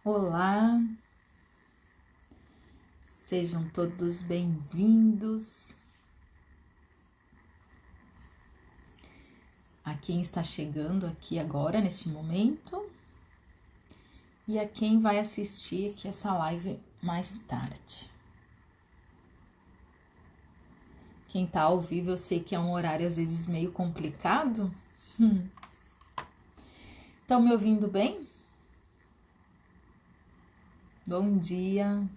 Olá, sejam todos bem-vindos a quem está chegando aqui agora, neste momento, e a quem vai assistir aqui essa live mais tarde. Quem está ao vivo, eu sei que é um horário às vezes meio complicado. Estão me ouvindo bem? Bom dia.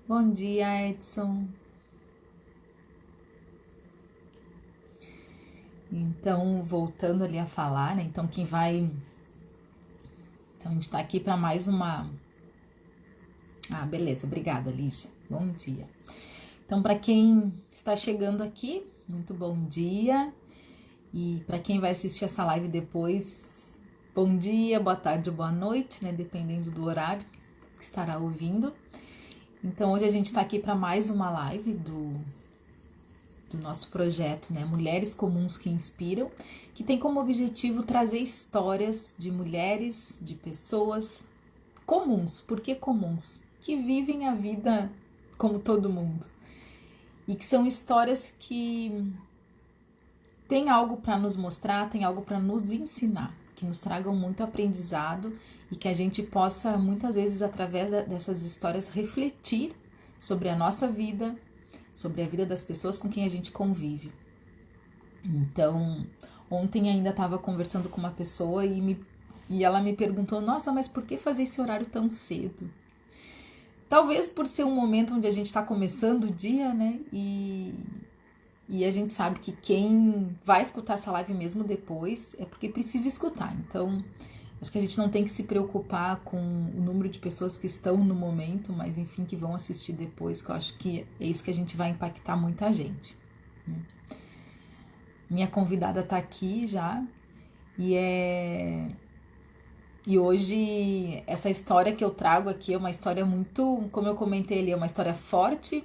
Bom dia, Edson. Então, voltando ali a falar, né? Então, a gente está aqui para mais uma. Ah, beleza, obrigada, Lígia. Bom dia. Então, para quem está chegando aqui, muito bom dia. E para quem vai assistir essa live depois, bom dia, boa tarde, boa noite, né? Dependendo do horário que estará ouvindo. Então, hoje a gente está aqui para mais uma live do nosso projeto, né? Mulheres Comuns que Inspiram, que tem como objetivo trazer histórias de mulheres, de pessoas comuns. Por que comuns? Que vivem a vida como todo mundo. E que são histórias que têm algo para nos mostrar, têm algo para nos ensinar, que nos tragam muito aprendizado e que a gente possa, muitas vezes, através dessas histórias, refletir sobre a nossa vida, sobre a vida das pessoas com quem a gente convive. Então, ontem ainda estava conversando com uma pessoa e ela me perguntou: nossa, mas por que fazer esse horário tão cedo? Talvez por ser um momento onde a gente está começando o dia, né? E a gente sabe que quem vai escutar essa live mesmo depois é porque precisa escutar. Então, acho que a gente não tem que se preocupar com o número de pessoas que estão no momento, mas enfim, que vão assistir depois, que eu acho que é isso que a gente vai impactar muita gente. Minha convidada tá aqui já e hoje essa história que eu trago aqui é uma história muito, como eu comentei ali, é uma história forte,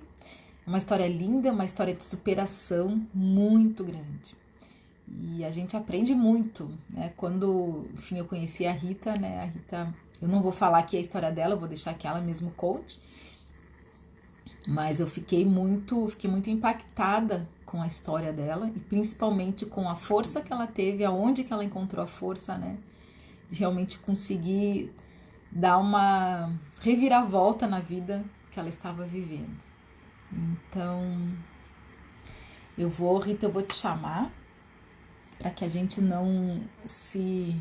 uma história linda, uma história de superação muito grande. E a gente aprende muito, né? Quando, enfim, eu conheci a Rita, né? A Rita, eu não vou falar aqui a história dela, eu vou deixar que ela mesmo conte, mas eu fiquei muito impactada com a história dela e principalmente com a força que ela teve, aonde que ela encontrou a força, né? De realmente conseguir dar uma reviravolta na vida que ela estava vivendo. Então, Rita, eu vou te chamar para que a gente não se.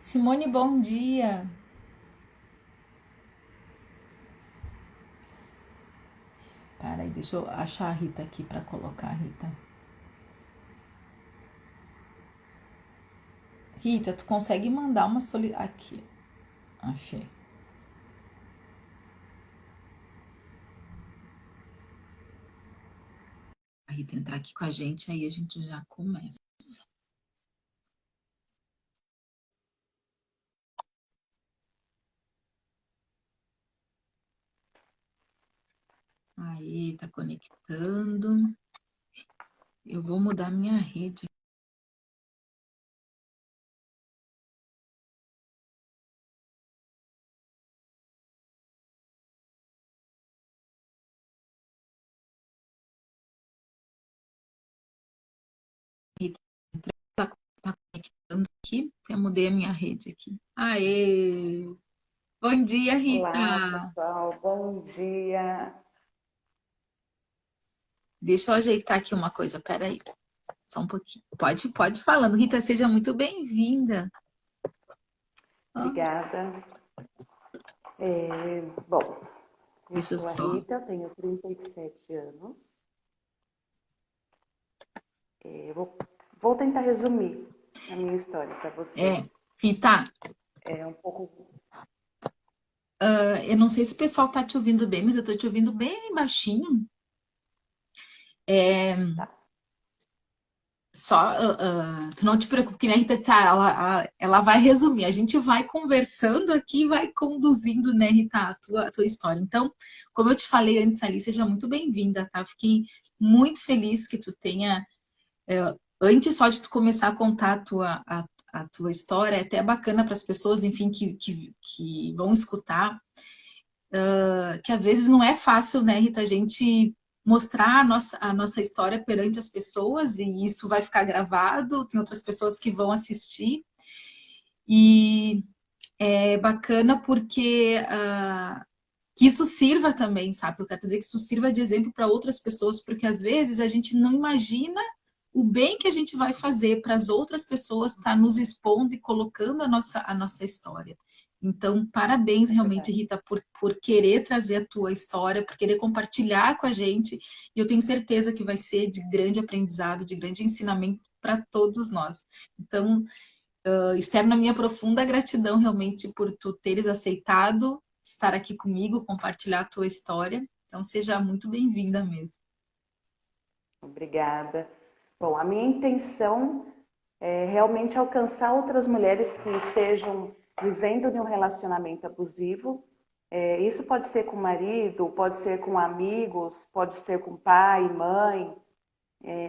Simone, bom dia! Peraí, deixa eu achar a Rita aqui para colocar a Rita. Rita, tu consegue mandar uma aqui. Achei. A Rita entrar aqui com a gente, aí a gente já começa. Aí, tá conectando. Eu vou mudar minha rede. Rita, tá conectando aqui. Eu mudei a minha rede aqui. Aê! Bom dia, Olá, Rita! pessoal, bom dia. Deixa eu ajeitar aqui uma coisa, peraí. Só um pouquinho. Pode falando. Rita, seja muito bem-vinda. Ah, Obrigada. Bom, eu deixa eu sou a só. Rita, tenho 37 anos. Vou tentar resumir a minha história para vocês. Rita, É um pouco. eu não sei se o pessoal tá te ouvindo bem, mas eu tô te ouvindo bem baixinho. É, Tá. só, tu não te preocupe, que nem a Rita disse, ela vai resumir. A gente vai conversando aqui e vai conduzindo, né, Rita, a tua história. Então, como eu te falei antes ali, seja muito bem-vinda, tá? Fiquei muito feliz que tu tenha antes só de tu começar a contar a tua história, é até bacana para as pessoas, enfim, que vão escutar, que às vezes não é fácil, né, Rita, a gente mostrar a nossa história perante as pessoas, e isso vai ficar gravado, tem outras pessoas que vão assistir, e é bacana porque que isso sirva também, sabe? Eu quero dizer que isso sirva de exemplo para outras pessoas, porque às vezes a gente não imagina o bem que a gente vai fazer para as outras pessoas estar nos expondo e colocando a nossa história. Então, parabéns É realmente, verdade. Rita, por querer trazer a tua história, por querer compartilhar com a gente. E eu tenho certeza que vai ser de grande aprendizado, de grande ensinamento para todos nós. Então, externo a minha profunda gratidão realmente por tu teres aceitado estar aqui comigo, compartilhar a tua história. Então, seja muito bem-vinda mesmo. Obrigada. Bom, a minha intenção é realmente alcançar outras mulheres que estejam vivendo de um relacionamento abusivo. Isso pode ser com o marido, pode ser com amigos, pode ser com pai, mãe.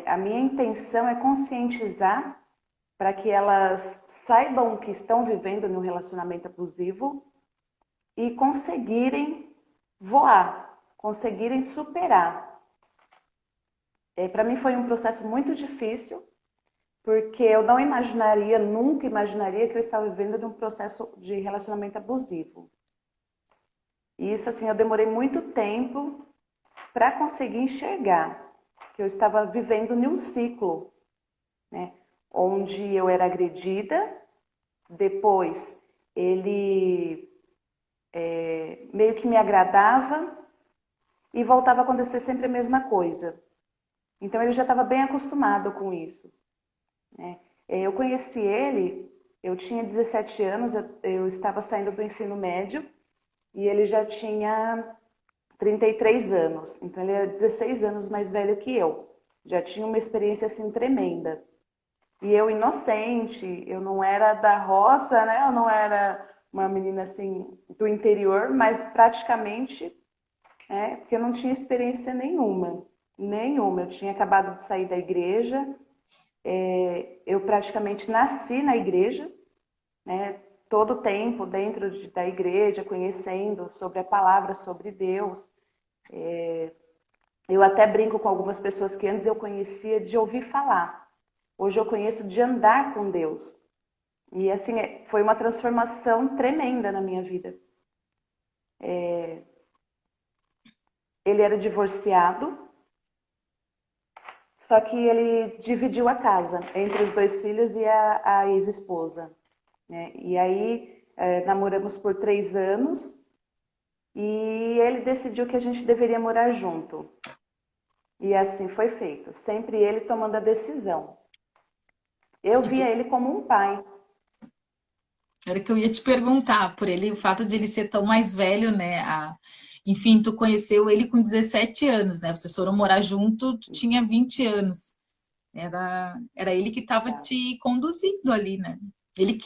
A minha intenção é conscientizar para que elas saibam que estão vivendo em um relacionamento abusivo e conseguirem voar, conseguirem superar. Para mim foi um processo muito difícil, porque eu não imaginaria, nunca imaginaria que eu estava vivendo de um processo de relacionamento abusivo. E isso, assim, eu demorei muito tempo para conseguir enxergar que eu estava vivendo em um ciclo, né? Onde eu era agredida, depois ele meio que me agradava e voltava a acontecer sempre a mesma coisa. Então ele já estava bem acostumado com isso, né? Eu conheci ele, eu tinha 17 anos, eu estava saindo do ensino médio e ele já tinha 33 anos. Então ele é 16 anos mais velho que eu. Já tinha uma experiência assim tremenda. E eu inocente, eu não era da roça, né? Eu não era uma menina assim do interior, mas praticamente, porque eu não tinha experiência nenhuma, nenhuma. Eu tinha acabado de sair da igreja, eu praticamente nasci na igreja, né? Todo o tempo dentro da igreja, conhecendo sobre a palavra, sobre Deus. Eu até brinco com algumas pessoas que antes eu conhecia de ouvir falar. Hoje eu conheço de andar com Deus. E assim, foi uma transformação tremenda na minha vida. Ele era divorciado, só que ele dividiu a casa entre os dois filhos e a ex-esposa, né? E aí namoramos por 3 anos e ele decidiu que a gente deveria morar junto. E assim foi feito, sempre ele tomando a decisão. Eu via ele como um pai. Era que eu ia te perguntar, por ele, o fato de ele ser tão mais velho, né? Enfim, tu conheceu ele com 17 anos, né? Vocês foram morar junto, tu tinha 20 anos. Era ele que estava te conduzindo ali, né?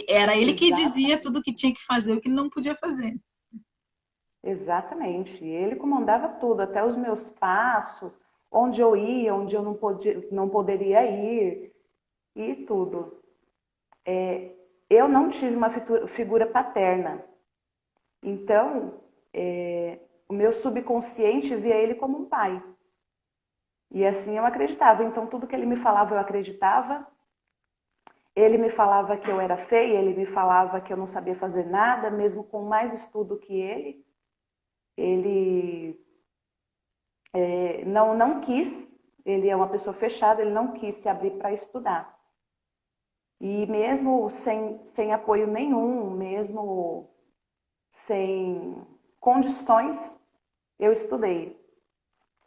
Era ele que dizia tudo o que Exatamente. tinha que fazer e o que não podia fazer. Exatamente. Ele comandava tudo, até os meus passos, onde eu ia, onde eu não poderia ir, e tudo. Eu não tive uma figura paterna. Então, o meu subconsciente via ele como um pai. E assim eu acreditava. Então, tudo que ele me falava, eu acreditava. Ele me falava que eu era feia, ele me falava que eu não sabia fazer nada, mesmo com mais estudo que ele. Ele não quis, ele é uma pessoa fechada, ele não quis se abrir para estudar. E mesmo sem apoio nenhum, mesmo sem condições, eu estudei.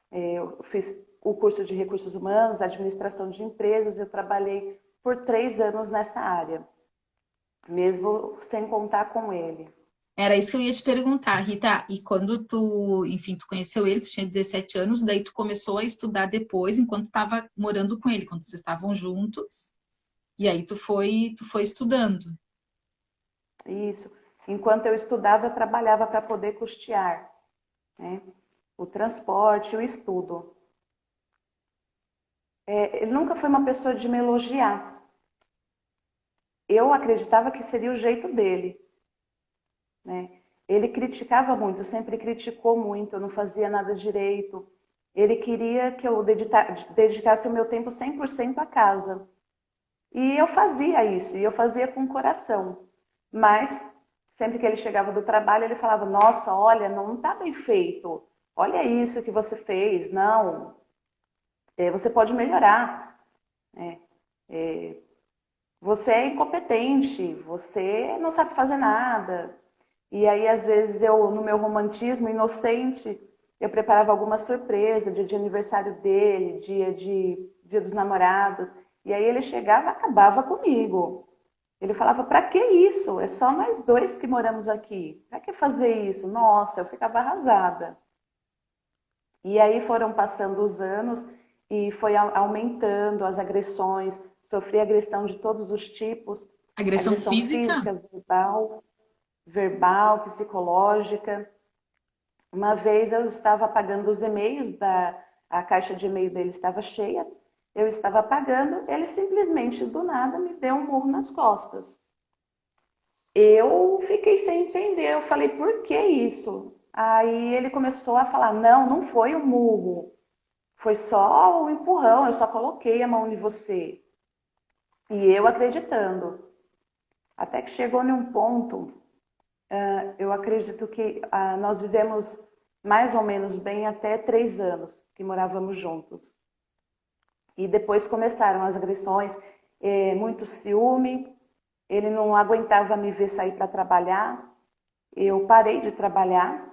Eu fiz o curso de recursos humanos, administração de empresas, eu trabalhei por 3 anos nessa área, mesmo sem contar com ele. Era isso que eu ia te perguntar, Rita. E quando tu, enfim, tu conheceu ele, tu tinha 17 anos, daí tu começou a estudar depois, enquanto estava morando com ele, quando vocês estavam juntos, e aí tu foi estudando. Isso. Enquanto eu estudava, eu trabalhava para poder custear, né, o transporte, o estudo. Ele nunca foi uma pessoa de me elogiar. Eu acreditava que seria o jeito dele, né? Ele criticava muito, sempre criticou muito, eu não fazia nada direito. Ele queria que eu dedicasse o meu tempo 100% à casa. E eu fazia isso, e eu fazia com o coração. Mas, sempre que ele chegava do trabalho, ele falava, nossa, olha, não está bem feito. Olha isso que você fez. Não, você pode melhorar. Né? Você é incompetente, você não sabe fazer nada. E aí, às vezes, eu, no meu romantismo inocente, eu preparava alguma surpresa, dia de aniversário dele, dia dos namorados. E aí ele chegava e acabava comigo. Ele falava, para que isso? É só nós dois que moramos aqui. Para que fazer isso? Nossa, eu ficava arrasada. E aí foram passando os anos e foi aumentando as agressões, sofri agressão de todos os tipos, Agressão agressão física? física, verbal, psicológica. Uma vez eu estava apagando os e-mails, a caixa de e-mail dele estava cheia, eu estava apagando, ele simplesmente do nada me deu um murro nas costas. Eu fiquei sem entender, eu falei, por que isso? Aí ele começou a falar, não, não foi um murro, foi só um empurrão, eu só coloquei a mão em você. E eu acreditando. Até que chegou num ponto, eu acredito que nós vivemos mais ou menos bem até 3 anos que morávamos juntos. E depois começaram as agressões, muito ciúme, ele não aguentava me ver sair para trabalhar. Eu parei de trabalhar,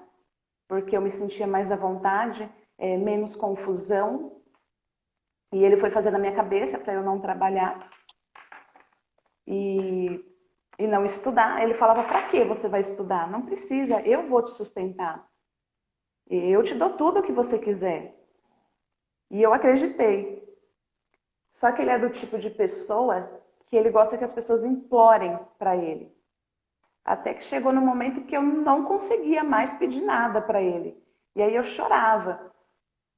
porque eu me sentia mais à vontade, menos confusão. E ele foi fazer na minha cabeça para eu não trabalhar e, e não estudar. Ele falava, para que você vai estudar? Não precisa, eu vou te sustentar. Eu te dou tudo o que você quiser. E eu acreditei. Só que ele é do tipo de pessoa que ele gosta que as pessoas implorem para ele. Até que chegou no momento que eu não conseguia mais pedir nada para ele. E aí eu chorava,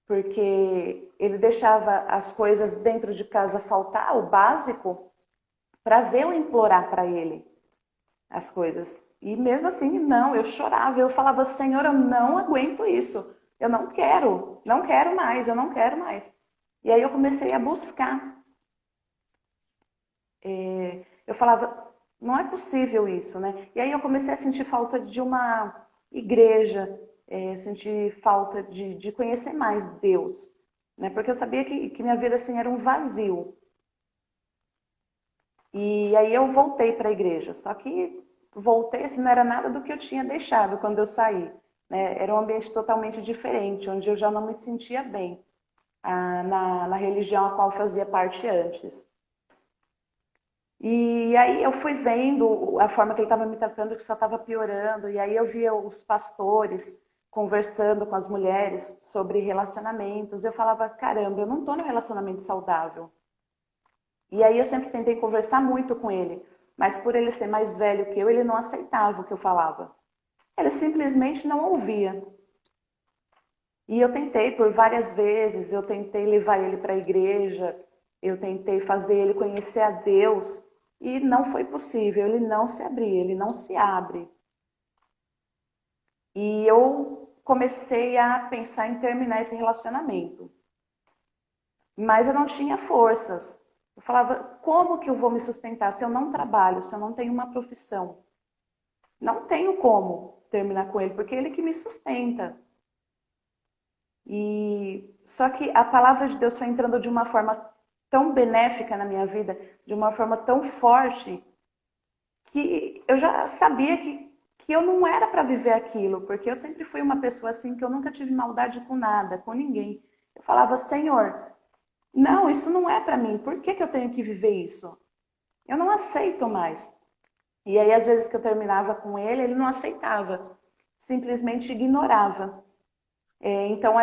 porque ele deixava as coisas dentro de casa faltar, o básico, para ver eu implorar para ele as coisas. E mesmo assim, não, eu chorava, eu falava, Senhor, eu não aguento isso. Eu não quero, não quero mais, eu não quero mais. E aí eu comecei a buscar. Eu falava, não é possível isso, né? E aí eu comecei a sentir falta de uma igreja, sentir falta de conhecer mais Deus, né? Porque eu sabia que minha vida assim era um vazio. E aí eu voltei para a igreja, só que voltei assim, não era nada do que eu tinha deixado quando eu saí, né? Era um ambiente totalmente diferente, onde eu já não me sentia bem na religião a qual eu fazia parte antes. E aí eu fui vendo a forma que ele estava me tratando, que só estava piorando. E aí eu via os pastores conversando com as mulheres sobre relacionamentos. Eu falava, caramba, eu não estou num relacionamento saudável. E aí eu sempre tentei conversar muito com ele, mas por ele ser mais velho que eu, ele não aceitava o que eu falava. Ele simplesmente não ouvia. E eu tentei por várias vezes, eu tentei levar ele para a igreja, eu tentei fazer ele conhecer a Deus e não foi possível, ele não se abria, ele não se abre. E eu comecei a pensar em terminar esse relacionamento. Mas eu não tinha forças. Eu falava, como que eu vou me sustentar se eu não trabalho, se eu não tenho uma profissão? Não tenho como terminar com ele, porque é ele que me sustenta. E só que a palavra de Deus foi entrando de uma forma tão benéfica na minha vida, de uma forma tão forte, que eu já sabia que eu não era para viver aquilo, porque eu sempre fui uma pessoa assim que eu nunca tive maldade com nada, com ninguém. Eu falava, Senhor, não, isso não é para mim. Por que eu tenho que viver isso? Eu não aceito mais. E aí, às vezes que eu terminava com ele, ele não aceitava, simplesmente ignorava. Então,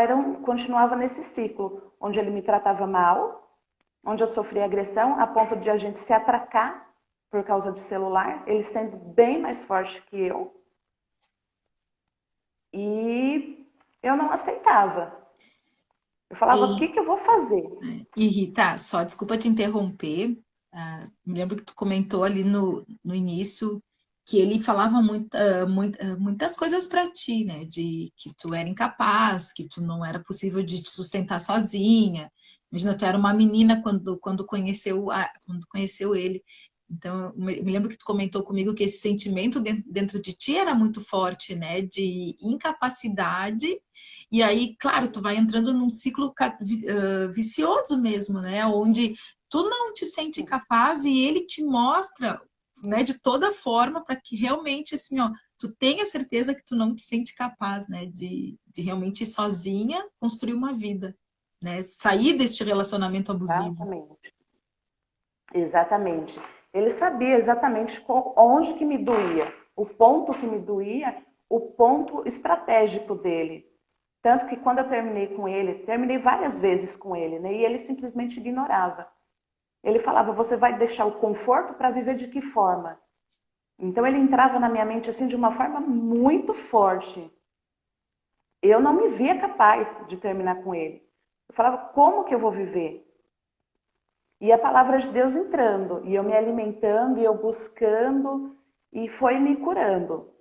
continuava nesse ciclo, onde ele me tratava mal, onde eu sofria agressão, a ponto de a gente se atracar por causa de celular, ele sendo bem mais forte que eu. E eu não aceitava. Eu falava, o que E, que eu vou fazer? e Rita, só desculpa te interromper. Me lembro que tu comentou ali no início que ele falava muitas coisas para ti, né? De que tu era incapaz, que tu não era possível de te sustentar sozinha. Imagina, tu era uma menina quando conheceu ele. Então, eu me lembro que tu comentou comigo que esse sentimento dentro de ti era muito forte, né? De incapacidade. E aí, claro, tu vai entrando num ciclo vicioso mesmo, né? Onde tu não te sente capaz e ele te mostra, né, de toda forma para que realmente, assim, ó, tu tenha certeza que tu não te sente capaz, né, de realmente ir sozinha construir uma vida, né? Sair deste relacionamento abusivo. Exatamente. Exatamente. Ele sabia exatamente onde que me doía, o ponto que me doía, o ponto estratégico dele. Tanto que quando eu terminei com ele, terminei várias vezes com ele, né? E ele simplesmente ignorava. Ele falava: "Você vai deixar o conforto para viver de que forma?" Então ele entrava na minha mente assim de uma forma muito forte. Eu não me via capaz de terminar com ele. Eu falava: "Como que eu vou viver?" E a palavra de Deus entrando, e eu me alimentando, e eu buscando, e foi me curando.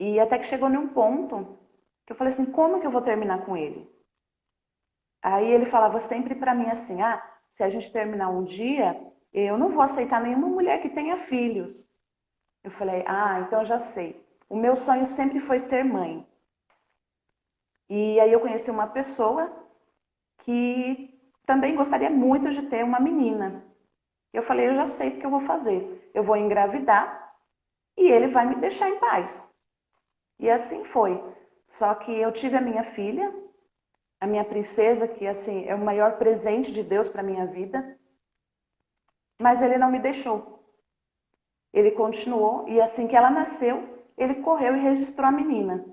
E até que chegou num ponto que eu falei assim: como que eu vou terminar com ele? Aí ele falava sempre para mim assim: ah, se a gente terminar um dia, eu não vou aceitar nenhuma mulher que tenha filhos. Eu falei: ah, então eu já sei. O meu sonho sempre foi ser mãe. E aí eu conheci uma pessoa que também gostaria muito de ter uma menina. Eu falei: eu já sei o que eu vou fazer. Eu vou engravidar e ele vai me deixar em paz. E assim foi. Só que eu tive a minha filha, a minha princesa, que assim é o maior presente de Deus para minha vida, mas ele não me deixou. Ele continuou e assim que ela nasceu, ele correu e registrou a menina.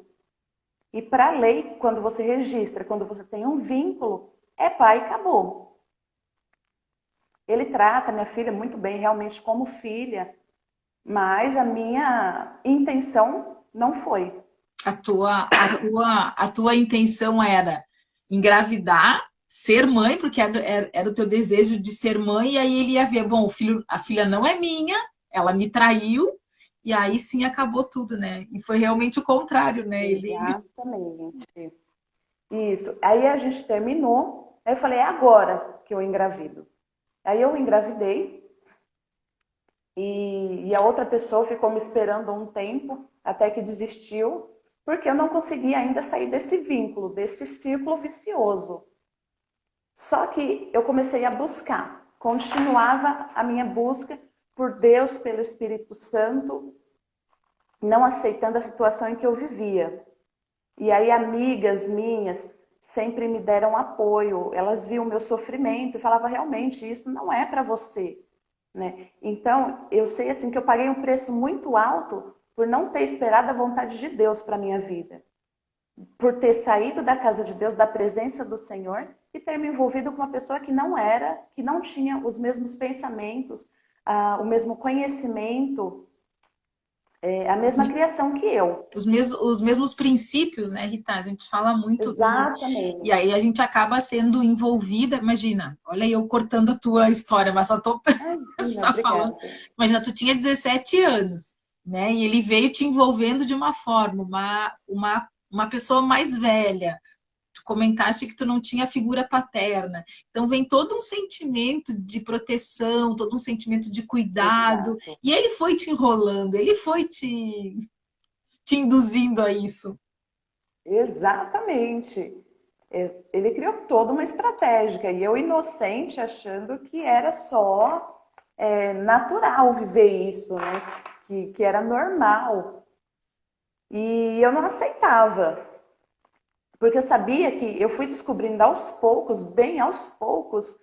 E para a lei, quando você registra, quando você tem um vínculo, é pai e acabou. Ele trata minha filha muito bem, realmente como filha, mas a minha intenção não foi. A tua intenção era engravidar, ser mãe, porque era o teu desejo de ser mãe, e aí ele ia ver, bom, a filha não é minha, ela me traiu, e aí sim acabou tudo, né? E foi realmente o contrário, né? Ele Exatamente. Isso. Aí a gente terminou. Aí eu falei: é agora que eu engravido. Aí eu engravidei e a outra pessoa ficou me esperando um tempo até que desistiu, porque eu não conseguia ainda sair desse vínculo, desse círculo vicioso. Só que eu comecei a buscar, continuava a minha busca por Deus, pelo Espírito Santo, não aceitando a situação em que eu vivia. E aí amigas minhas sempre me deram apoio, elas viam o meu sofrimento e falavam: realmente, isso não é para você, né? Então, eu sei assim que eu paguei um preço muito alto por não ter esperado a vontade de Deus para minha vida, por ter saído da casa de Deus, da presença do Senhor e ter me envolvido com uma pessoa que não era, que não tinha os mesmos pensamentos, o mesmo conhecimento, a mesma criação que eu. os mesmos princípios, né, Rita? A gente fala muito e Exatamente. aí a gente acaba sendo envolvida. Imagina, olha eu cortando a tua história, mas só tô Imagina, tá falando. obrigada. Imagina, tu tinha 17 anos, né? E ele veio te envolvendo de uma forma, uma pessoa mais velha. Tu comentaste que tu não tinha figura paterna. Então vem todo um sentimento de proteção, todo um sentimento de cuidado. Exato. E ele foi te enrolando, ele foi te induzindo a isso. Exatamente. Ele criou toda uma estratégia e eu inocente achando que era só natural viver isso, né? Que era normal. E eu não aceitava, porque eu sabia que eu fui descobrindo aos poucos, bem aos poucos,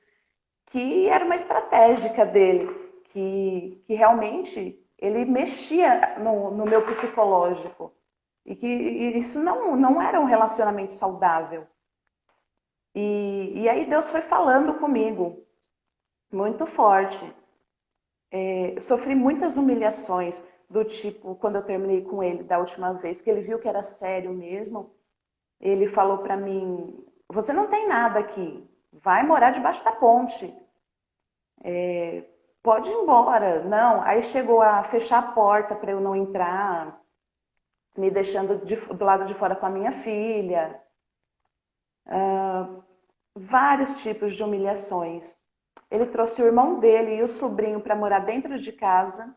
que era uma estratégia dele, que realmente ele mexia no meu psicológico. E que isso não era um relacionamento saudável. E aí Deus foi falando comigo, muito forte. Sofri muitas humilhações, do tipo, quando eu terminei com ele da última vez, que ele viu que era sério mesmo, ele falou para mim, você não tem nada aqui, vai morar debaixo da ponte. Pode ir embora. Não, aí chegou a fechar a porta para eu não entrar, me deixando do lado de fora com a minha filha. Vários tipos de humilhações. Ele trouxe o irmão dele e o sobrinho para morar dentro de casa.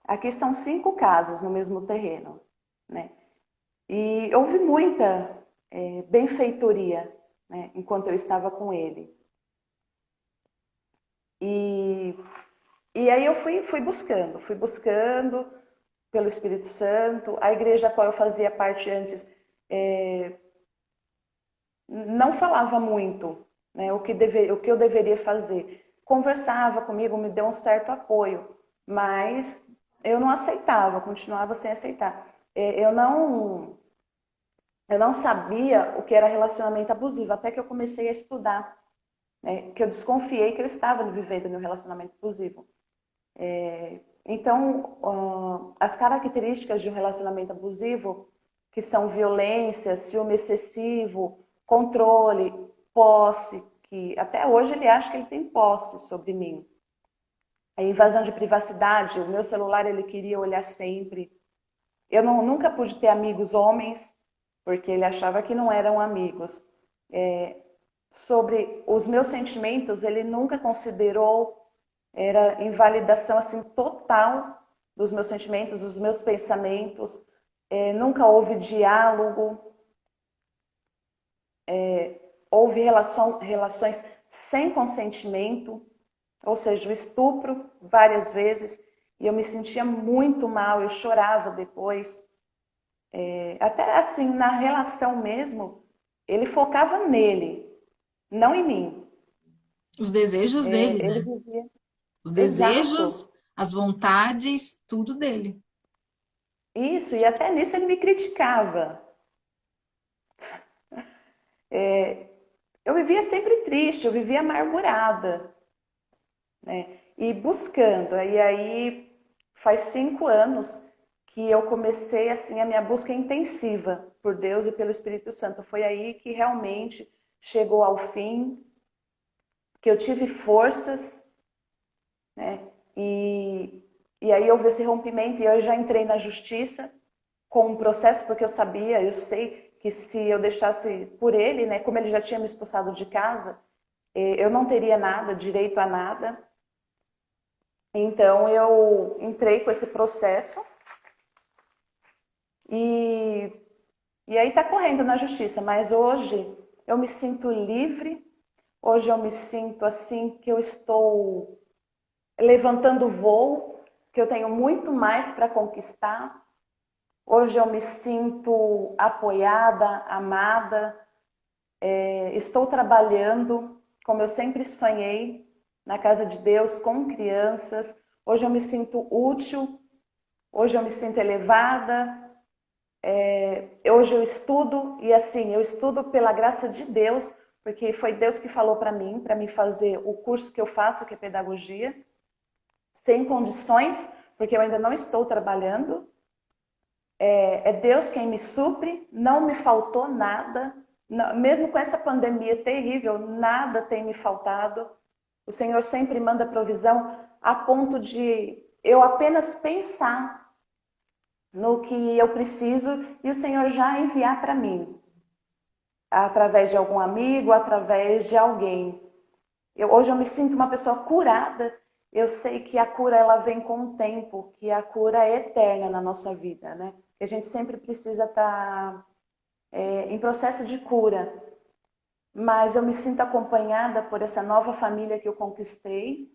Aqui são 5 casas no mesmo terreno, né? E houve muita benfeitoria, né, enquanto eu estava com ele. E aí eu fui buscando pelo Espírito Santo. A igreja a qual eu fazia parte antes não falava muito, né, o que eu deveria fazer. Conversava comigo, me deu um certo apoio, mas eu não aceitava, continuava sem aceitar. Eu não sabia o que era relacionamento abusivo, até que eu comecei a estudar, né, que eu desconfiei que eu estava vivendo no relacionamento abusivo. Então, as características de um relacionamento abusivo, que são violência, ciúme excessivo, controle, posse, que até hoje ele acha que ele tem posse sobre mim. A invasão de privacidade, o meu celular ele queria olhar sempre. Eu nunca pude ter amigos homens, porque ele achava que não eram amigos. Sobre os meus sentimentos, ele nunca considerou, era invalidação assim total dos meus sentimentos, dos meus pensamentos. Nunca houve diálogo, houve relações sem consentimento, ou seja, o estupro várias vezes, e eu me sentia muito mal, eu chorava depois. Até assim, na relação mesmo, ele focava nele, não em mim. Os desejos dele, Ele né? vivia. Os Exato. desejos, as vontades, tudo dele. Isso, e até nisso ele me criticava. Eu vivia sempre triste, eu vivia amargurada, né? E buscando. E aí faz 5 anos que eu comecei assim a minha busca intensiva por Deus e pelo Espírito Santo. Foi aí que realmente chegou ao fim, que eu tive forças, né? E aí houve esse rompimento e eu já entrei na justiça com um processo, porque eu sei que se eu deixasse por ele, né, como ele já tinha me expulsado de casa, eu não teria nada, direito a nada. Então eu entrei com esse processo e, e aí está correndo na justiça, mas hoje eu me sinto livre, hoje eu me sinto assim que eu estou levantando voo, que eu tenho muito mais para conquistar. Hoje eu me sinto apoiada, amada, estou trabalhando como eu sempre sonhei, na casa de Deus, com crianças. Hoje eu me sinto útil, hoje eu me sinto elevada, hoje eu estudo, e assim, eu estudo pela graça de Deus, porque foi Deus que falou para mim fazer o curso que eu faço, que é pedagogia, sem condições, porque eu ainda não estou trabalhando. É Deus quem me supre, não me faltou nada, mesmo com essa pandemia terrível, nada tem me faltado. O Senhor sempre manda provisão a ponto de eu apenas pensar no que eu preciso e o Senhor já enviar para mim, através de algum amigo, através de alguém. Hoje eu me sinto uma pessoa curada. Eu sei que a cura ela vem com o tempo, que a cura é eterna na nossa vida, né? Que a gente sempre precisa estar em processo de cura. Mas eu me sinto acompanhada por essa nova família que eu conquistei.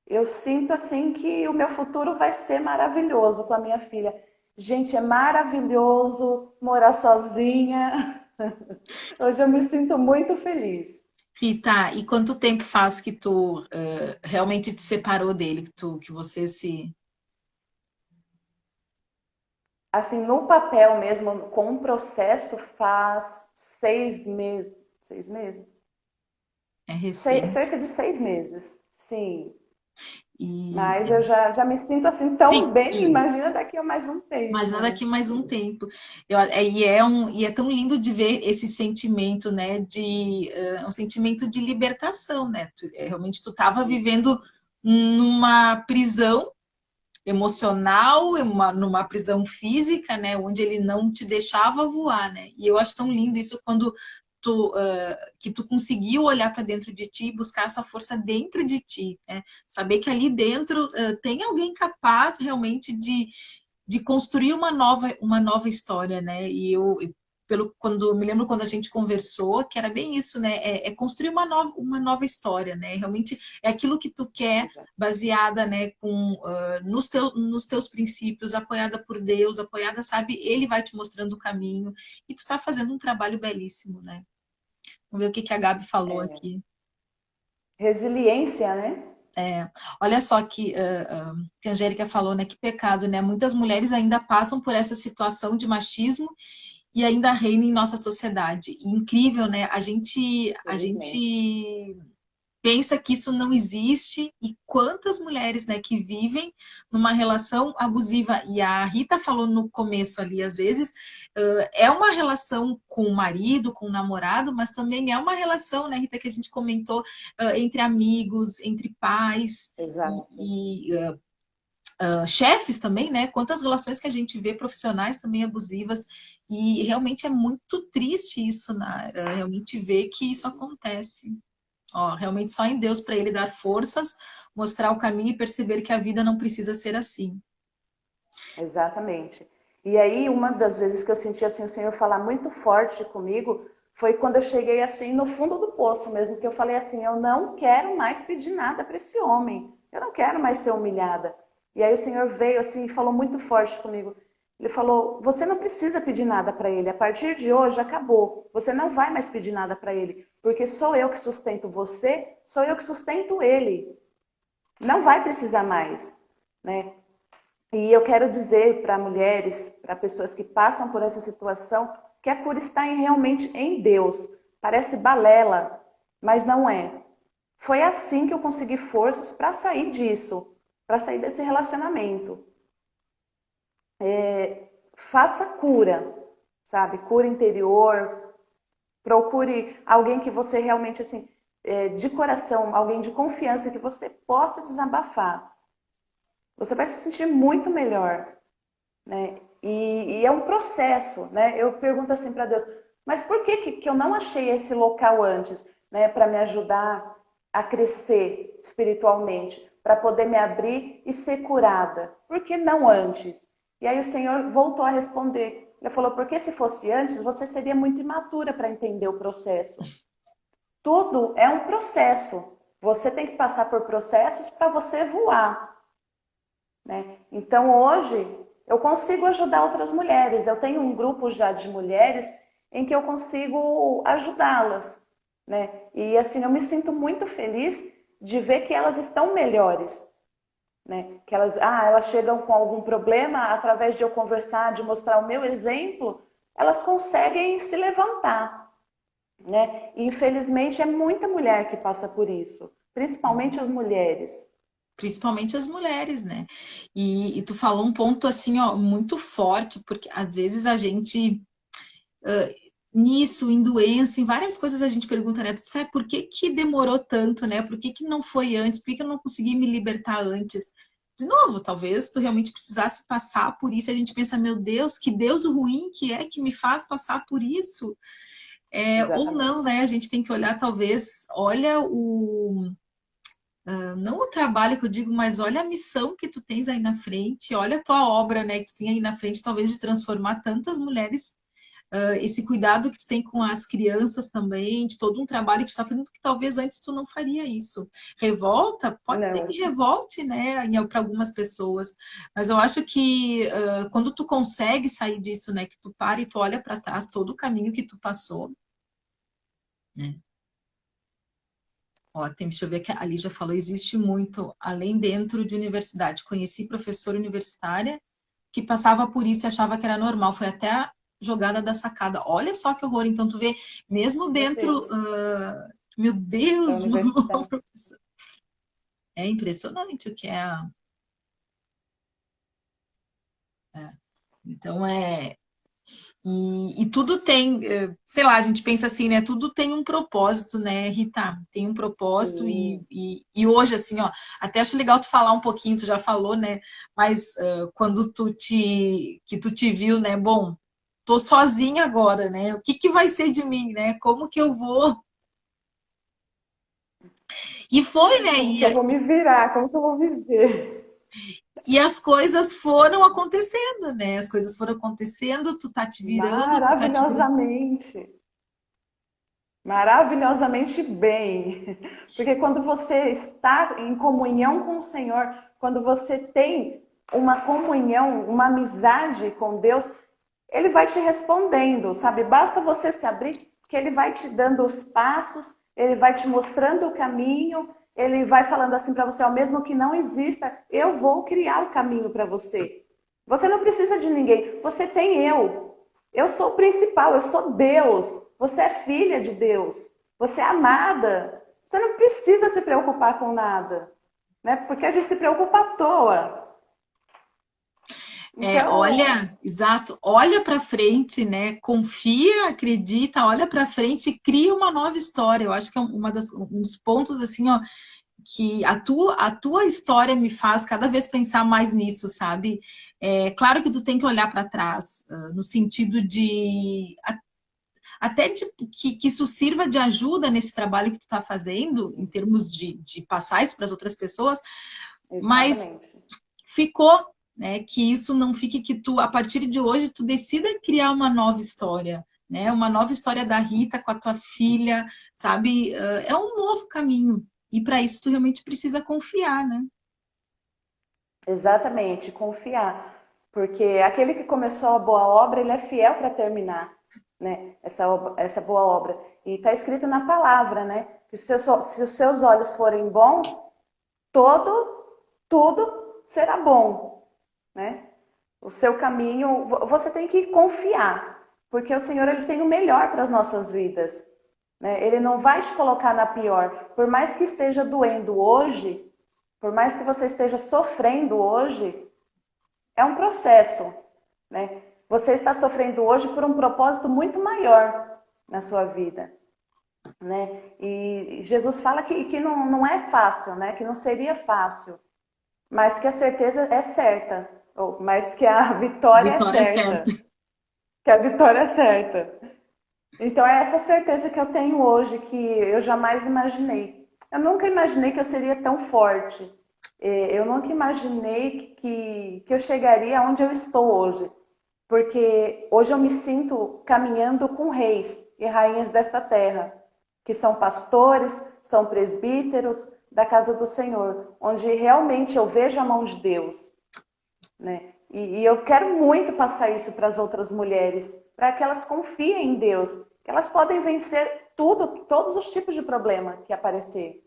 Eu sinto assim que o meu futuro vai ser maravilhoso com a minha filha. Gente, é maravilhoso morar sozinha. Hoje eu me sinto muito feliz. Rita, e quanto tempo faz que tu realmente te separou dele, que você se Assim, no papel mesmo, com o processo, faz 6 meses. 6 meses? é recente? Cerca de 6 meses, sim. E Mas eu já me sinto assim tão sim, bem, imagina daqui a mais um tempo, imagina né? daqui mais um tempo. E é tão lindo de ver esse sentimento, né, um sentimento de libertação, né? Realmente tu estava vivendo numa prisão emocional, numa prisão física, né, onde ele não te deixava voar, né? E eu acho tão lindo isso quando que tu conseguiu olhar para dentro de ti e buscar essa força dentro de ti, né? Saber que ali dentro tem alguém capaz realmente de construir uma nova história, né? Quando me lembro quando a gente conversou, que era bem isso, né? É construir uma nova história, né? Realmente é aquilo que tu quer, baseada, né, nos teus princípios, apoiada por Deus, apoiada, sabe? Ele vai te mostrando o caminho e tu tá fazendo um trabalho belíssimo, né? Vamos ver o que que a Gabi falou É, aqui. resiliência, né? Olha só que a Angélica falou, né? Que pecado, né? Muitas mulheres ainda passam por essa situação de machismo e ainda reina em nossa sociedade. E incrível, né? A Felizmente. gente pensa que isso não existe e quantas mulheres, né, que vivem numa relação abusiva. E a Rita falou no começo ali, às vezes, é uma relação com o marido, com o namorado, mas também é uma relação, né, Rita, que a gente comentou, entre amigos, entre pais Exato. chefes também, né? Quantas relações que a gente vê profissionais também abusivas e realmente é muito triste isso, né? Realmente ver que isso acontece. Ó, realmente só em Deus para ele dar forças, mostrar o caminho e perceber que a vida não precisa ser assim. Exatamente. E aí, uma das vezes que eu senti assim o Senhor falar muito forte comigo foi quando eu cheguei assim no fundo do poço mesmo, que eu falei assim, eu não quero mais pedir nada para esse homem. Eu não quero mais ser humilhada. E aí o Senhor veio assim e falou muito forte comigo. Ele falou: "Você não precisa pedir nada para ele. A partir de hoje acabou. Você não vai mais pedir nada para ele, porque sou eu que sustento você, sou eu que sustento ele. Não vai precisar mais, né? E eu quero dizer para mulheres, para pessoas que passam por essa situação, que a cura está realmente em Deus. Parece balela, mas não é. Foi assim que eu consegui forças para sair disso, para sair desse relacionamento. Faça cura, sabe? Cura interior. Procure alguém que você realmente, assim, de coração, alguém de confiança que você possa desabafar. Você vai se sentir muito melhor, né? E é um processo, né? Eu pergunto assim para Deus, mas por que eu não achei esse local antes, né? Para me ajudar a crescer espiritualmente, para poder me abrir e ser curada. Por que não antes? E aí o Senhor voltou a responder. Ele falou, porque se fosse antes, você seria muito imatura para entender o processo. Tudo é um processo. Você tem que passar por processos para você voar, né? Então hoje eu consigo ajudar outras mulheres. Eu tenho um grupo já de mulheres em que eu consigo ajudá-las, né? E assim eu me sinto muito feliz de ver que elas estão melhores, né? Que elas chegam com algum problema através de eu conversar, de mostrar o meu exemplo, elas conseguem se levantar, né? E infelizmente é muita mulher que passa por isso, principalmente as mulheres. Principalmente as mulheres, né? E tu falou um ponto assim, ó, muito forte, porque às vezes a gente nisso, em doença, em várias coisas a gente pergunta, né? Tu sabe por que que demorou tanto, né? Por que que não foi antes? Por que que eu não consegui me libertar antes? De novo, talvez tu realmente precisasse passar por isso. A gente pensa, meu Deus, que Deus ruim que é que me faz passar por isso. Ou não, Exatamente. né? A gente tem que olhar, talvez, olha não o trabalho que eu digo, mas olha a missão que tu tens aí na frente, olha a tua obra, né, que tu tem aí na frente, talvez de transformar tantas mulheres, esse cuidado que tu tem com as crianças também, de todo um trabalho que tu está fazendo, que talvez antes tu não faria isso. Revolta, pode ter Não, que revolte, né, para algumas pessoas, mas eu acho que quando tu consegue sair disso, né, que tu para e tu olha para trás todo o caminho que tu passou, né. Ó, deixa eu ver que a Lígia falou, existe muito, além dentro de universidade. Conheci professora universitária que passava por isso e achava que era normal. Foi até a jogada da sacada. Olha só que horror. Então, tu vê, mesmo meu dentro... Deus, meu da Deus, universidade. É impressionante o que é. Então e tudo tem, sei lá, a gente pensa assim, né? Tudo tem um propósito, né, Rita? Tem um propósito Sim. e hoje, assim, ó, até acho legal tu falar um pouquinho, tu já falou, né? Mas quando que tu te viu, né? Bom, tô sozinha agora, né? O que que vai ser de mim, né? Como que eu vou? E foi, né? Como que eu vou me virar? Como que eu vou viver? E as coisas foram acontecendo, né? As coisas foram acontecendo, tu tá te virando, tu tá te virando. Maravilhosamente. Maravilhosamente bem. Porque quando você está em comunhão com o Senhor, quando você tem uma comunhão, uma amizade com Deus, Ele vai te respondendo, sabe? Basta você se abrir, que Ele vai te dando os passos, Ele vai te mostrando o caminho, Ele vai falando assim para você, ó, mesmo que não exista, eu vou criar o caminho para você. Você não precisa de ninguém, você tem eu. Eu sou o principal, eu sou Deus. Você é filha de Deus. Você é amada. Você não precisa se preocupar com nada, né? Porque a gente se preocupa à toa. Então, Olha, exato, olha para frente, né? Confia, acredita, olha para frente e cria uma nova história. Eu acho que é um dos pontos assim, ó, que a tua história me faz cada vez pensar mais nisso, sabe? É claro que tu tem que olhar para trás, no sentido de até de, que isso sirva de ajuda nesse trabalho que tu está fazendo, em termos de passar isso para as outras pessoas, mas exatamente. ficou, né? Que isso não fique que tu, a partir de hoje, tu decida criar uma nova história, né? Uma nova história da Rita com a tua filha, sabe? É um novo caminho. E para isso tu realmente precisa confiar, né? Exatamente, confiar. Porque aquele que começou a boa obra, ele é fiel para terminar, né? Essa boa obra. E está escrito na palavra, né? Que se os seus olhos forem bons, tudo será bom, né? O seu caminho, você tem que confiar, porque o Senhor ele tem o melhor para as nossas vidas, né? Ele não vai te colocar na pior. Por mais que esteja doendo hoje, por mais que você esteja sofrendo hoje, é um processo, né? Você está sofrendo hoje por um propósito muito maior na sua vida, né? E Jesus fala que não é fácil, né? Que não seria fácil, mas que a certeza é certa, mas que a vitória é Vitória certa. certa, que a vitória é certa. Então é essa certeza que eu tenho hoje, que eu jamais imaginei. Eu nunca imaginei que eu seria tão forte. Eu nunca imaginei que eu chegaria onde eu estou hoje. Porque hoje eu me sinto caminhando com reis e rainhas desta terra, que são pastores, são presbíteros da casa do Senhor, onde realmente eu vejo a mão de Deus, né? E eu quero muito passar isso para as outras mulheres, para que elas confiem em Deus, que elas podem vencer tudo, todos os tipos de problema que aparecer.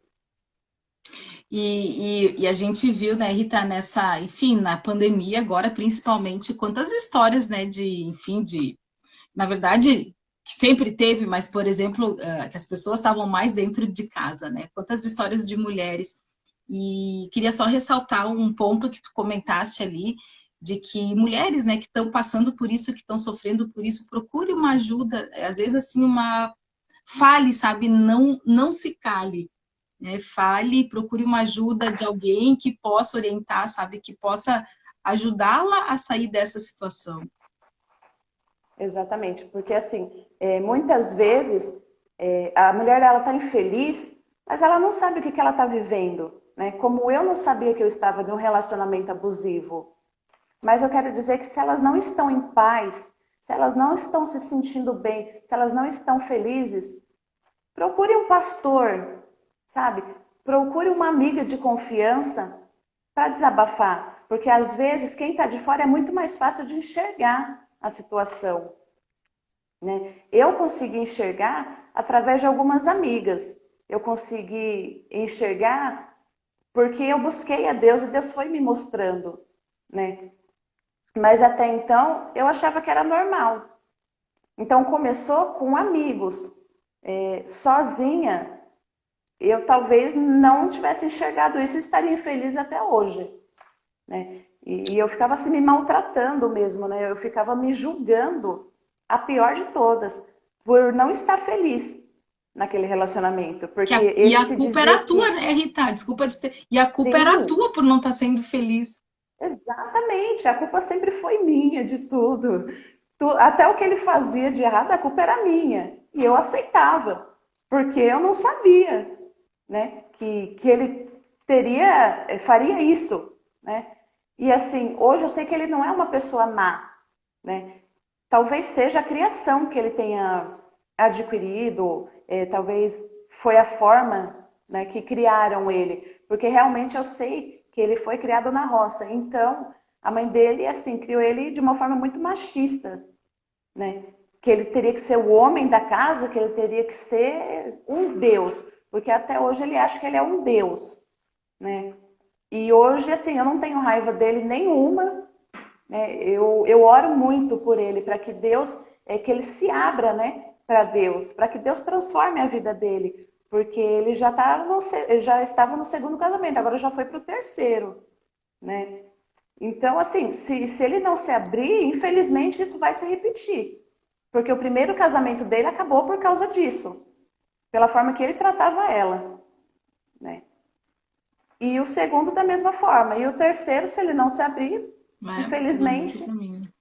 E a gente viu, né, Rita, nessa, enfim, na pandemia agora, principalmente, quantas histórias, né, enfim, na verdade, que sempre teve, mas, por exemplo, que as pessoas estavam mais dentro de casa, né? Quantas histórias de mulheres. E queria só ressaltar um ponto que tu comentaste ali, de que mulheres, né, que estão passando por isso, que estão sofrendo por isso, procure uma ajuda, às vezes assim, fale, sabe? Não se cale, né? Fale, procure uma ajuda de alguém que possa orientar, sabe? Que possa ajudá-la a sair dessa situação. Exatamente, porque assim, muitas vezes a mulher ela está infeliz, mas ela não sabe o que ela está vivendo, né? Como eu não sabia que eu estava em um relacionamento abusivo, mas eu quero dizer que se elas não estão em paz, se elas não estão se sentindo bem, se elas não estão felizes, procure um pastor, sabe? Procure uma amiga de confiança para desabafar, porque às vezes quem está de fora é muito mais fácil de enxergar a situação, né? Eu consegui enxergar através de algumas amigas. Eu consegui enxergar porque eu busquei a Deus e Deus foi me mostrando, né? Mas até então eu achava que era normal. Então começou com amigos. Sozinha eu talvez não tivesse enxergado isso e estaria infeliz até hoje, né? E eu ficava assim me maltratando mesmo, né? Eu ficava me julgando, a pior de todas, por não estar feliz naquele relacionamento, porque E ele a se culpa era dizia tua, que né, Rita? Desculpa de ter. E a culpa era sim, tua por não estar sendo feliz. exatamente, a culpa sempre foi minha de tudo. Até o que ele fazia de errado, a culpa era minha. E eu aceitava, porque eu não sabia, né, que ele faria isso, né? E assim, hoje eu sei que ele não é uma pessoa má, né? Talvez seja a criação que ele tenha adquirido, talvez foi a forma, né, que criaram ele, porque realmente eu sei que ele foi criado na roça. Então, a mãe dele, assim, criou ele de uma forma muito machista, né? Que ele teria que ser o homem da casa, que ele teria que ser um deus, porque até hoje ele acha que ele é um deus, né? E hoje, assim, eu não tenho raiva dele nenhuma, né? Eu oro muito por ele, para que Deus, que ele se abra, né, para Deus, para que Deus transforme a vida dele, porque ele já estava no segundo casamento, agora já foi para o terceiro, né? Então, assim, se ele não se abrir, infelizmente isso vai se repetir, porque o primeiro casamento dele acabou por causa disso, pela forma que ele tratava ela, né? E o segundo da mesma forma, e o terceiro, se ele não se abrir, Né? No mesmo infelizmente. caminho.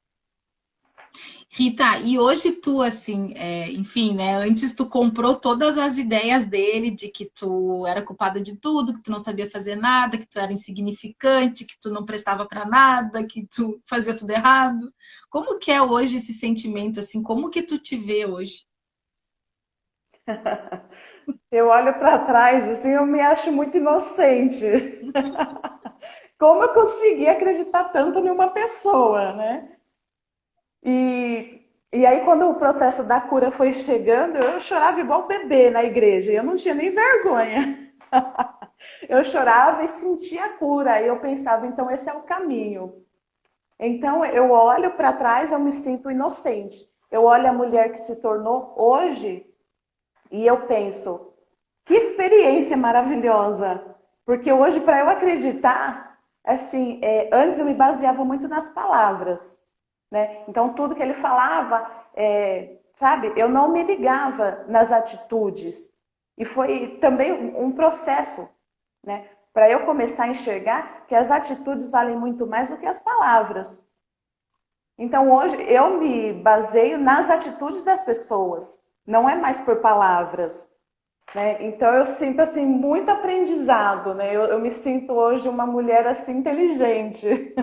Rita, e hoje tu, assim, enfim, né? Antes tu comprou todas as ideias dele de que tu era culpada de tudo, que tu não sabia fazer nada, que tu era insignificante, que tu não prestava para nada, que tu fazia tudo errado. Como que é hoje esse sentimento, assim? Como que tu te vê hoje? Eu olho para trás, assim, eu me acho muito inocente. Como eu consegui acreditar tanto em uma pessoa, né? E aí, quando o processo da cura foi chegando, eu chorava igual bebê na igreja. Eu não tinha nem vergonha. Eu chorava e sentia a cura. Aí eu pensava, então esse é o caminho. Então eu olho para trás, eu me sinto inocente. Eu olho a mulher que se tornou hoje e eu penso, que experiência maravilhosa! Porque hoje, para eu acreditar, assim, antes eu me baseava muito nas palavras, né? Então, tudo que ele falava, sabe, eu não me ligava nas atitudes. E foi também um processo, né? Para eu começar a enxergar que as atitudes valem muito mais do que as palavras. Então, hoje, eu me baseio nas atitudes das pessoas, não é mais por palavras. Né? Então eu sinto assim muito aprendizado, né? Eu me sinto hoje uma mulher assim inteligente,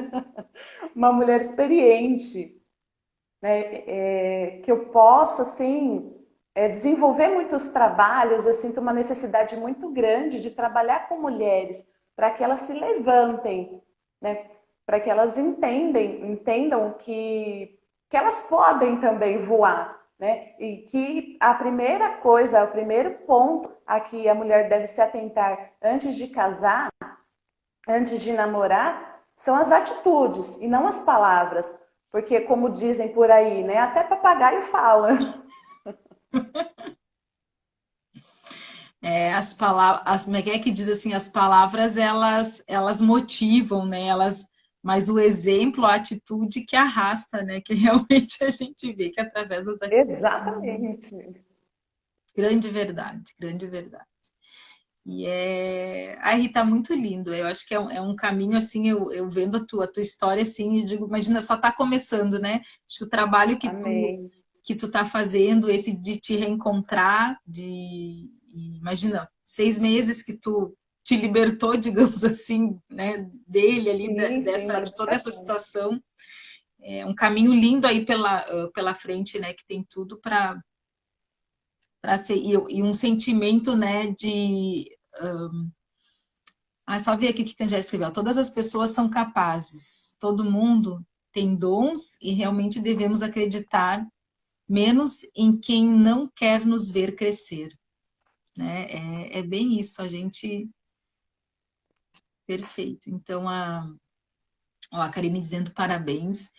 uma mulher experiente, né? Que eu posso assim desenvolver muitos trabalhos. Eu sinto uma necessidade muito grande de trabalhar com mulheres para que elas se levantem, né? Para que elas entendam que elas podem também voar, né? E que a primeira coisa, o primeiro ponto a que a mulher deve se atentar antes de casar, antes de namorar, são as atitudes e não as palavras. Porque, como dizem por aí, né? Até papagaio fala. As palavras, como é que diz assim, as palavras elas motivam, né? Mas o exemplo, a atitude que arrasta, né? Que realmente a gente vê que através das atitudes. Exatamente. Grande verdade, grande verdade. E Ai, Rita, muito lindo. Eu acho que é um caminho assim, eu vendo a tua história assim, e digo, imagina, só está começando, né? Acho que o trabalho Amém. que tu tá fazendo, esse de te reencontrar, imagina, 6 meses que tu te libertou, digamos assim, né, dele ali, Sim, sim, uma de toda essa libertação. situação. É um caminho lindo aí pela frente, né, que tem tudo para ser, e um sentimento, né, só ver aqui o que a Angélica escreveu. Todas as pessoas são capazes, todo mundo tem dons e realmente devemos acreditar menos em quem não quer nos ver crescer, né? É bem isso, a gente perfeito. Então a Karine dizendo parabéns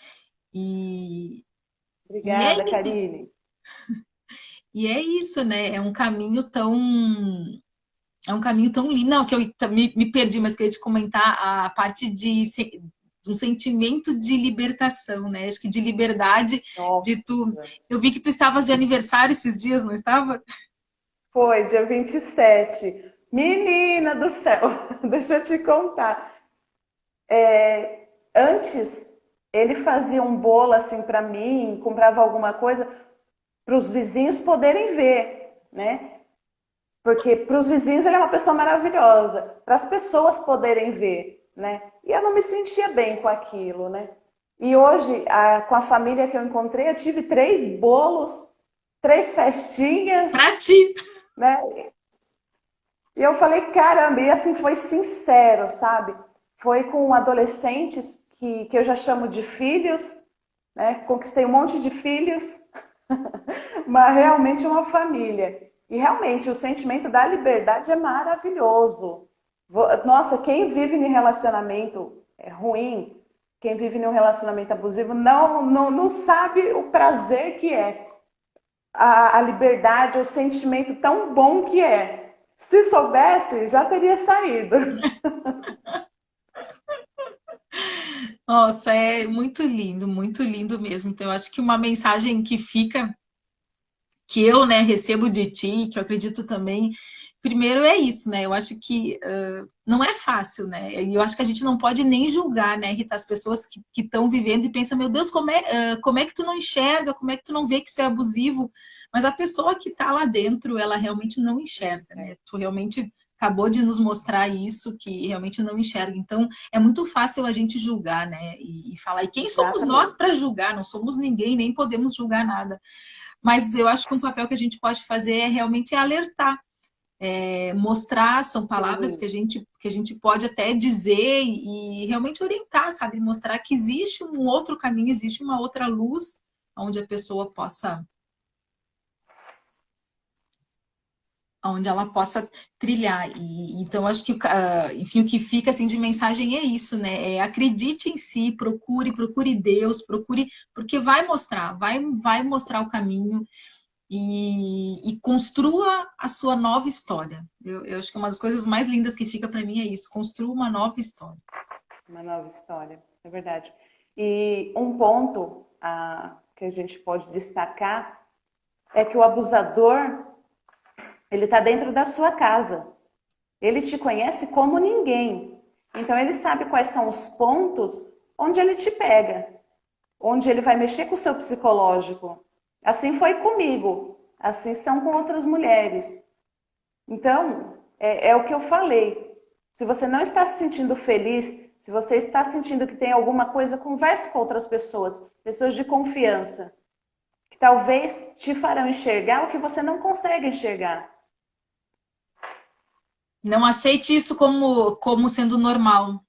e, e é Obrigada, isso. Karine. E é isso, né? É um caminho tão É um caminho tão lindo. Não, que eu me perdi, mas queria te comentar a parte de um sentimento de libertação, né? Acho que de liberdade, de tu. Nossa. Eu vi que tu estavas de aniversário esses dias, não estava? Foi dia 27. Menina do céu, deixa eu te contar. Antes, ele fazia um bolo assim para mim, comprava alguma coisa para os vizinhos poderem ver, né? Porque para os vizinhos ele é uma pessoa maravilhosa, para as pessoas poderem ver, né? E eu não me sentia bem com aquilo, né? E hoje, com a família que eu encontrei, eu tive 3 bolos, 3 festinhas, Pra ti. né? E eu falei, caramba, e assim foi sincero, sabe? Foi com adolescentes que eu já chamo de filhos, né? Conquistei um monte de filhos, mas realmente uma família. E realmente o sentimento da liberdade é maravilhoso. Nossa, quem vive em relacionamento ruim, quem vive em um relacionamento abusivo, não sabe o prazer que é. A liberdade, o sentimento tão bom que é. Se soubesse, já teria saído. Nossa, é muito lindo mesmo. Então, eu acho que uma mensagem que fica, que eu, né, recebo de ti, que eu acredito também, primeiro é isso, né? Eu acho que não é fácil, né? E eu acho que a gente não pode nem julgar, né, Rita, as pessoas que estão vivendo e pensam, meu Deus, como é que tu não enxerga, como é que tu não vê que isso é abusivo? Mas a pessoa que está lá dentro, ela realmente não enxerga, né? Tu realmente acabou de nos mostrar isso, que realmente não enxerga. Então, é muito fácil a gente julgar, né? E falar, e quem somos nós Exatamente. para julgar? Não somos ninguém, nem podemos julgar nada. Mas eu acho que um papel que a gente pode fazer é realmente alertar, mostrar, são palavras Sim, que a gente pode até dizer e realmente orientar, sabe? Mostrar que existe um outro caminho, existe uma outra luz onde a pessoa possa, onde ela possa trilhar. E então acho que, enfim, o que fica assim de mensagem é isso, né? Acredite em si, procure Deus, procure, porque vai mostrar o caminho. E construa a sua nova história. Eu acho que uma das coisas mais lindas que fica para mim é isso, construa uma nova história. uma nova história, é verdade. E um ponto que a gente pode destacar é que o abusador, ele está dentro da sua casa. Ele te conhece como ninguém. Então ele sabe quais são os pontos onde ele te pega, onde ele vai mexer com o seu psicológico. Assim foi comigo, assim são com outras mulheres. Então, é o que eu falei. Se você não está se sentindo feliz, se você está sentindo que tem alguma coisa, converse com outras pessoas, pessoas de confiança, que talvez te farão enxergar o que você não consegue enxergar. Não aceite isso como sendo normal.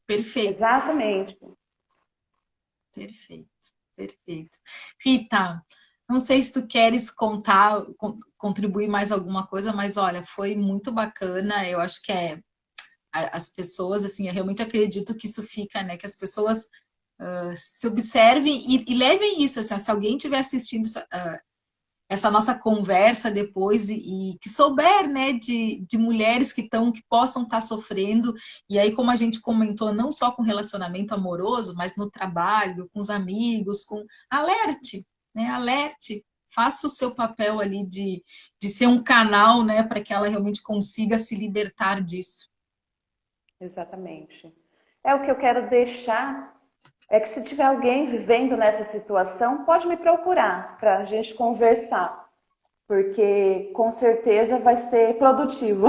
Perfeito, Exatamente. perfeito, perfeito. Rita, não sei se tu queres contar, contribuir mais alguma coisa, mas olha, foi muito bacana. Eu acho que as pessoas, assim, eu realmente acredito que isso fica, né? Que as pessoas se observem e levem isso, assim, se alguém estiver assistindo essa nossa conversa depois e que souber, né, de mulheres que possam estar sofrendo, e aí como a gente comentou, não só com relacionamento amoroso, mas no trabalho, com os amigos, alerte, né, alerte, faça o seu papel ali de ser um canal, né, para que ela realmente consiga se libertar disso. Exatamente. É o que eu quero deixar é que se tiver alguém vivendo nessa situação, pode me procurar para a gente conversar, porque com certeza vai ser produtivo.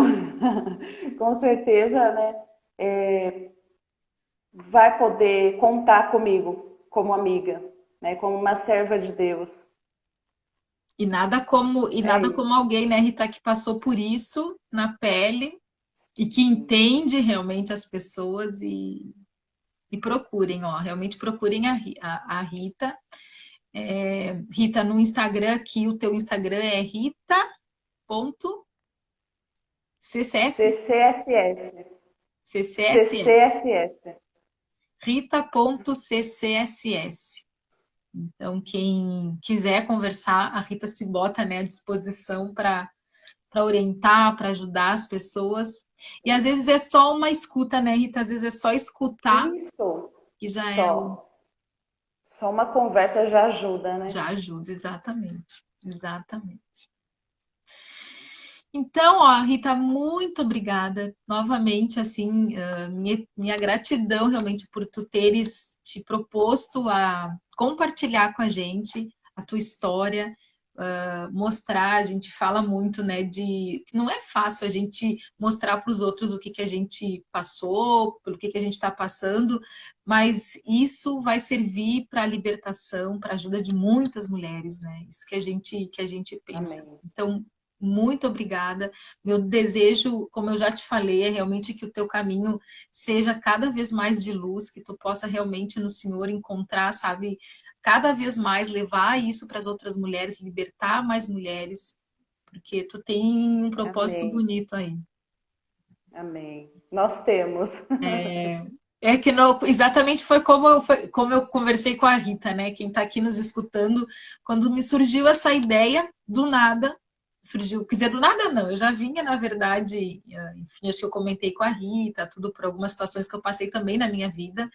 Com certeza, né, vai poder contar comigo como amiga, né, como uma serva de Deus. E É nada como isso. alguém, né, Rita, que passou por isso na pele e que entende realmente as pessoas e procurem, ó, realmente procurem a Rita. Rita, no Instagram aqui, o teu Instagram é rita.ccs, CCSS. CCSS, CCSS. rita.ccss. Então, quem quiser conversar, a Rita se bota, né, à disposição para orientar, para ajudar as pessoas. E às vezes é só uma escuta, né, Rita? Às vezes é só escutar Isso, que já é o só. Só uma conversa já ajuda, né? já ajuda, exatamente. Exatamente. Então, ó, Rita, muito obrigada novamente, assim, minha gratidão realmente por tu teres te proposto a compartilhar com a gente a tua história, mostrar, a gente fala muito, né, de não é fácil a gente mostrar para os outros o que que a gente passou, pelo que a gente está passando, mas isso vai servir para a libertação, para a ajuda de muitas mulheres, né? Isso que a gente pensa. Amém. Então, muito obrigada. Meu desejo, como eu já te falei, é realmente que o teu caminho seja cada vez mais de luz, que tu possa realmente no Senhor encontrar, sabe, cada vez mais levar isso para as outras mulheres, libertar mais mulheres, porque tu tem um propósito Amém. bonito aí. Amém. Nós temos. É que não, exatamente foi como eu conversei com a Rita, né? Quem está aqui nos escutando, quando me surgiu essa ideia, do nada, surgiu, quer dizer, do nada não, eu já vinha, na verdade, enfim, acho que eu comentei com a Rita, tudo por algumas situações que eu passei também na minha vida,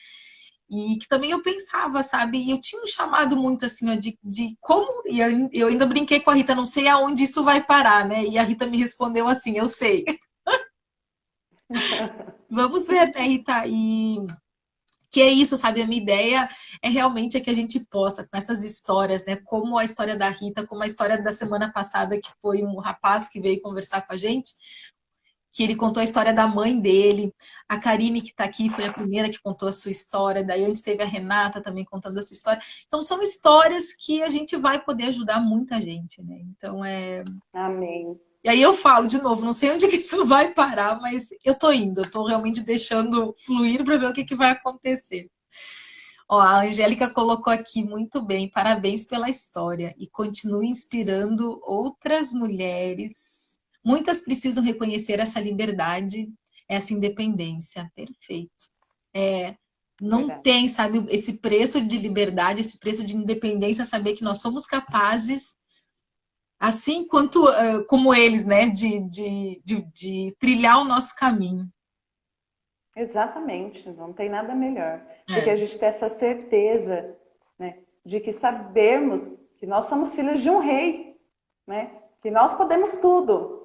e que também eu pensava, sabe? E eu tinha um chamado muito assim, ó, de como, e eu ainda brinquei com a Rita, não sei aonde isso vai parar, né? E a Rita me respondeu assim, eu sei. Vamos ver, né, Rita? E que é isso, sabe? A minha ideia é realmente que a gente possa, com essas histórias, né? Como a história da Rita, como a história da semana passada, que foi um rapaz que veio conversar com a gente, que ele contou a história da mãe dele. A Karine, que está aqui, foi a primeira que contou a sua história. Daí antes teve a Renata também contando a sua história. Então, são histórias que a gente vai poder ajudar muita gente, né? Então, Amém. E aí eu falo de novo, não sei onde que isso vai parar, mas eu tô indo, eu tô realmente deixando fluir para ver o que que vai acontecer. Ó, a Angélica colocou aqui muito bem, parabéns pela história e continue inspirando outras mulheres. Muitas precisam reconhecer essa liberdade, essa independência. Perfeito. Não Verdade. tem, sabe, esse preço de liberdade, esse preço de independência, saber que nós somos capazes, assim quanto como eles, né, de trilhar o nosso caminho. Exatamente. Não tem nada melhor do que É, a gente ter essa certeza, né, de que sabermos que nós somos filhos de um rei, né? Que nós podemos tudo.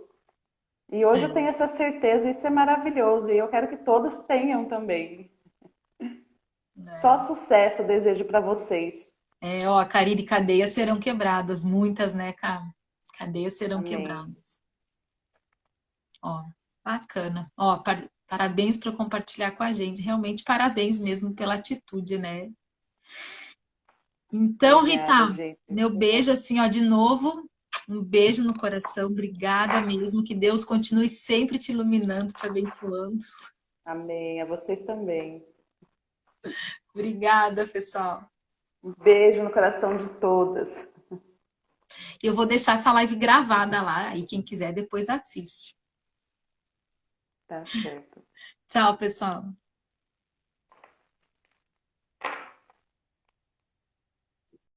E hoje eu tenho essa certeza, e isso é maravilhoso. E eu quero que todas tenham também. Só né? sucesso eu desejo para vocês. Ó, Karine, cadeias serão quebradas, muitas, né, cara? Cadeias serão Amém. quebradas. Ó, bacana. Ó, parabéns por compartilhar com a gente. Realmente, parabéns mesmo pela atitude, né? Então, Rita, Obrigada, gente. meu beijo, assim, ó, de novo. Um beijo no coração. Obrigada mesmo. Que Deus continue sempre te iluminando, te abençoando. Amém. A vocês também. Obrigada, pessoal. Um beijo no coração de todas. Eu vou deixar essa live gravada lá, aí quem quiser depois assiste. Tá certo. Tchau, pessoal.